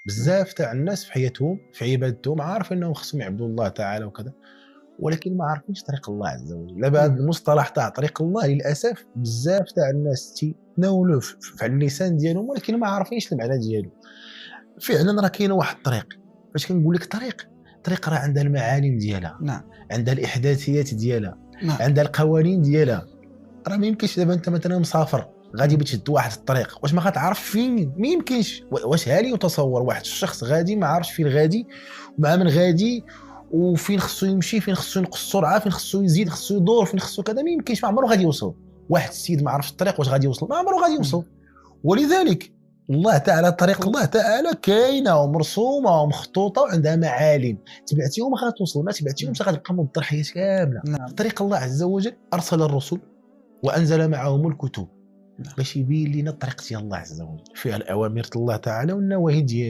بزاف تاع الناس في حياتهم في عبادتهم عارف انهم خصهم يعبدوا الله تعالى وكذا، ولكن ما عارفينش طريق الله عز وجل. دابا هذا المصطلح تاع طريق الله للاسف بزاف تاع الناس تناولوه في اللسان ديالهم، ولكن ما عارفينش المعنى ديالو. فعلا راه كاينه واحد الطريق، فاش كنقول لك طريق راه عندها المعالم ديالها، نعم عندها الاحداثيات ديالها، نعم عندها القوانين ديالها. راه ما يمكنش دابا انت مثلا مسافر غادي بتشد واحد الطريق واش ما غتعرف فين، ما يمكنش. واش هالي يتصور واحد الشخص غادي ما عارفش فين غادي ومع من غادي وفين خصو يمشي، فين خصو ينقص السرعه، فين خصو يزيد، خصو يدور، فين خصو كذا؟ ما يمكنش، ما عمره غادي يوصل. واحد السيد ما عرفش الطريق واش غادي يوصل؟ ما عمره غادي يوصل. ولذلك الله تعالى طريق الله تعالى كاينه ومرسومه ومخطوطه وعندها معالم، تبعتيهم غتوصل، ما تبعتيهمش غتبقى مضطر حياه كامله. نعم طريق الله عز وجل ارسل الرسل وانزل معهم الكتب باش يبين لنا الطريق ديال الله عز وجل، فيها الاوامر الله تعالى والنواهي ديالو.